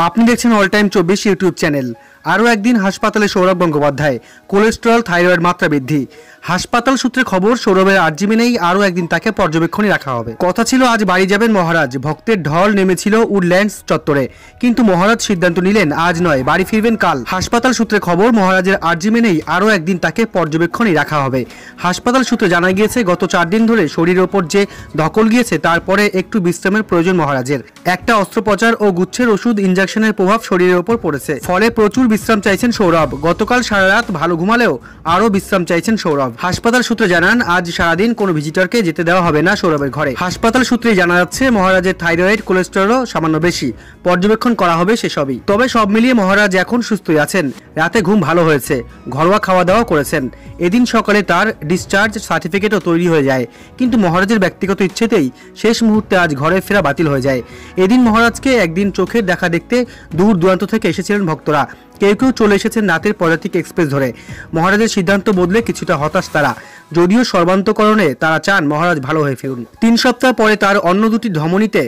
আপনি দেখছেন all time 24 YouTube channel. আরও একদিন হাসপাতালে সৌরভ গঙ্গোপাধ্যায়, কোলেস্টেরল থাইরয়েড মাত্রা বৃদ্ধি। হাসপাতাল সূত্রে খবর, সৌরভের আর্জি মেনেই আরও একদিন তাকে পর্যবেক্ষণে রাখা হবে। কথা ছিল আজ বাড়ি যাবেন মহারাজ, ভক্তের ঢল নেমেছিল উডল্যান্ডস চত্বরে, কিন্তু মহারাজ সিদ্ধান্ত নিলেন আজ নয়, বাড়ি ফিরবেন কাল। হাসপাতাল সূত্রে খবর, মহারাজের আর্জি মেনেই আরও একদিন তাকে পর্যবেক্ষণে রাখা হবে। হাসপাতাল সূত্রে জানা গিয়েছে, গত 4 দিন ধরে শরীরের ওপর যে ধকল গিয়েছে, তারপরে একটু বিশ্রামের প্রয়োজন মহারাজের। একটা অস্ত্রোপচার ও গুচ্ছের ওষুধ ইনজেকশনের প্রভাব শরীরের ওপর পড়েছে, ফলে প্রচুর বিশ্রাম চাইছেন সৌরভ। গতকাল সারা রাত ভালো ঘুমালেও আরও বিশ্রাম চাইছেন সৌরভ। হাসপাতাল সূত্রে জানান, আজ সারাদিন কোনো ভিজিটরকে যেতে দেওয়া হবে না সৌরভের ঘরে। হাসপাতাল সূত্রে জানা যাচ্ছে, মহারাজের থাইরয়েড, কোলেস্টেরলও সামান্য বেশি, পর্যবেক্ষণ করা হবে সেসবই। তবে সব মিলিয়ে মহারাজ এখন সুস্থই আছেন, রাতে ঘুম ভালো হয়েছে, ঘরোয়া খাওয়া দাওয়া করেছেন। এদিন সকালে তার ডিসচার্জ সার্টিফিকেটও তৈরি হয়ে যায়, কিন্তু মহারাজের ব্যক্তিগত ইচ্ছেতেই শেষ মুহূর্তে আজ ঘরে ফেরা বাতিল হয়ে যায়। এদিন মহারাজকে একদিন চোখের দেখা দেখতে দূর দূরান্ত থেকে এসেছিলেন ভক্তরা। কেউ কেউ চলে এসেছেন রাতের পদাতিক এক্সপ্রেস ধরে। মহারাজের সিদ্ধান্ত বদলে কিছুটা হতাশ তারা, যদিও সর্বান্তকরণে তারা চান মহারাজ ভালো হয়ে ফিরুন। 3 সপ্তাহ পরে তার অন্য দুটি ধমনীতে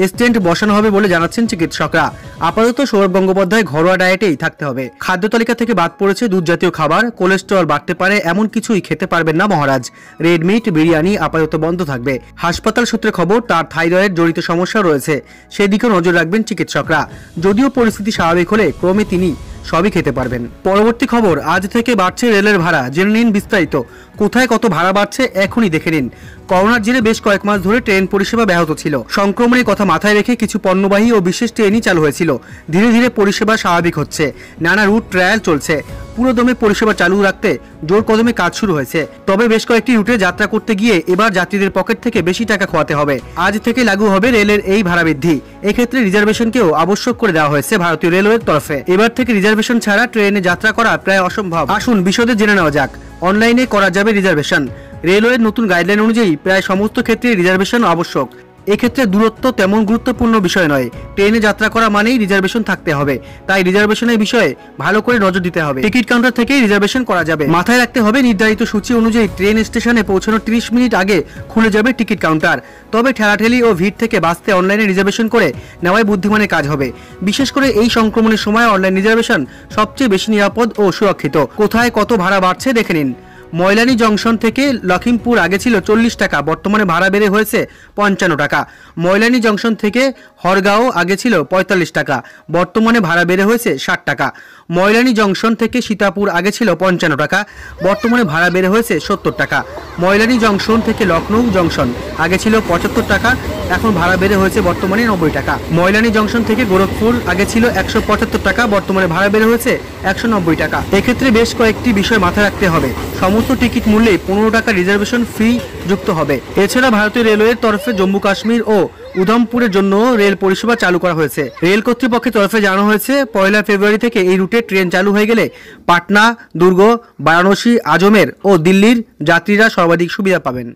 স্টেন্ট বসানো হবে বলে জানাচ্ছেন চিকিৎসকরা। আপাতত সৌরভ গঙ্গোপাধ্যায় ঘরোয়া ডায়েটেই থাকতে হবে। খাদ্য তালিকা থেকে বাদ পড়েছে দুধ জাতীয় খাবার, কোলেস্টেরল বাড়তে পারে এমন কিছুই খেতে পারবেন না মহারাজ। রেড মিট, বিরিয়ানি আপাতত বন্ধ থাকবে। হাসপাতাল সূত্রে খবর, তার থাইরয়েড জড়িত সমস্যা রয়েছে, সেদিকেও নজর রাখবেন চিকিৎসকরা। যদিও পরিস্থিতি স্বাভাবিক হলে ক্রমে তিনি সবই খেতে পারবেন। পরবর্তী খবর, আজ থেকে বাড়ছে রেলের ভাড়া, জেনে নিন বিস্তারিত। কোথায় কত ভাড়া বাড়ছে এখনই দেখে নিন। করোনার জেরে বেশ কয়েক মাস ধরে ট্রেন পরিষেবা ব্যাহত ছিল। সংক্রমণের কথা মাথায় রেখে কিছু পণ্যবাহী ও বিশেষ ট্রেনই চালু হয়েছিল। ধীরে ধীরে পরিষেবা স্বাভাবিক হচ্ছে, নানা রুট ট্রায়াল চলছে। পুরো দমে পরিষেবা চালু রাখতে জোর কদমে কাজ শুরু হয়েছে। তবে বেশ কয়েকটি রুটে যাত্রা করতে গিয়ে এবার যাত্রীদের পকেট থেকে বেশি টাকা খোয়াতে হবে। আজ থেকে লাগু হবে রেলের এই ভাড়া বৃদ্ধি। এক্ষেত্রে রিজার্ভেশনকেও আবশ্যক করে দেওয়া হয়েছে ভারতীয় রেলওয়ের তরফে। এবার থেকে রিজার্ভেশন ছাড়া ট্রেনে যাত্রা করা প্রায় অসম্ভব। আসুন বিশদে জেনে নেওয়া যাক। অনলাইনে করা যাবে রিজার্ভেশন। রেলওয়ের নতুন গাইডলাইন অনুযায়ী প্রায় সমস্ত ক্ষেত্রে রিজার্ভেশন আবশ্যক। এক্ষেত্রে দূরত্ব তেমন গুরুত্বপূর্ণ বিষয় নয়, ট্রেনে যাত্রা করা মানেই রিজার্ভেশন থাকতে হবে। তাই রিজার্ভেশনের বিষয়ে ভালো করে নজর দিতে হবে। টিকিট কাউন্টার থেকেই রিজার্ভেশন করা যাবে। মাথায় রাখতে হবে, নির্ধারিত সূচি অনুযায়ী ট্রেন স্টেশনে পৌঁছানোর 30 মিনিট আগে খুলে যাবে টিকিট কাউন্টার। তবে ঠেলাঠেলি ও ভিড় থেকে বাঁচতে অনলাইনে রিজার্ভেশন করে নেওয়াই বুদ্ধিমানের কাজ হবে। বিশেষ করে এই সংক্রমণের সময় অনলাইন রিজার্ভেশন সবচেয়ে বেশি নিরাপদ ও সুরক্ষিত। কোথায় কত ভাড়া বাড়ছে দেখে নিন। ময়লানি জংশন থেকে লখিমপুর আগে ছিল 40 টাকা, বর্তমানে ভাড়া বেড়ে হয়েছে 55 টাকা। ময়লানি জংশন থেকে হরগাঁও আগে ছিল 45 টাকা, বর্তমানে ভাড়া বেড়ে হয়েছে 60 টাকা। ময়লানি জংশন থেকে সীতাপুর আগে ছিল 55 টাকা, বর্তমানে ভাড়া বেড়ে হয়েছে 70 টাকা। ময়লানি জংশন থেকে লখনৌ জংশন আগে ছিল 75 টাকা, এখন ভাড়া বেড়ে হয়েছে বর্তমানে 90 টাকা। ময়লানি জংশন থেকে গোরখপুর আগে ছিল 175 টাকা, বর্তমানে ভাড়া বেড়ে হয়েছে 190 টাকা। এক্ষেত্রে বেশ কয়েকটি বিষয় মাথায় রাখতে হবে। সমস্ত টিকিট মূল্যে 15 টাকা রিজার্ভেশন ফি যুক্ত হবে। এছাড়া ভারতীয় রেলওয়ের তরফে জম্মু কাশ্মীর ও উধমপুরের জন্য রেল পরিষেবা চালু করা হয়েছে। রেল কর্তৃপক্ষের তরফে জানানো হয়েছে, 1 ফেব্রুয়ারি থেকে এই রুটে ট্রেন চালু হয়ে গেলে পাটনা, দুর্গ, বারাণসী, আজমের ও দিল্লির যাত্রীরা সর্বাধিক সুবিধা পাবেন।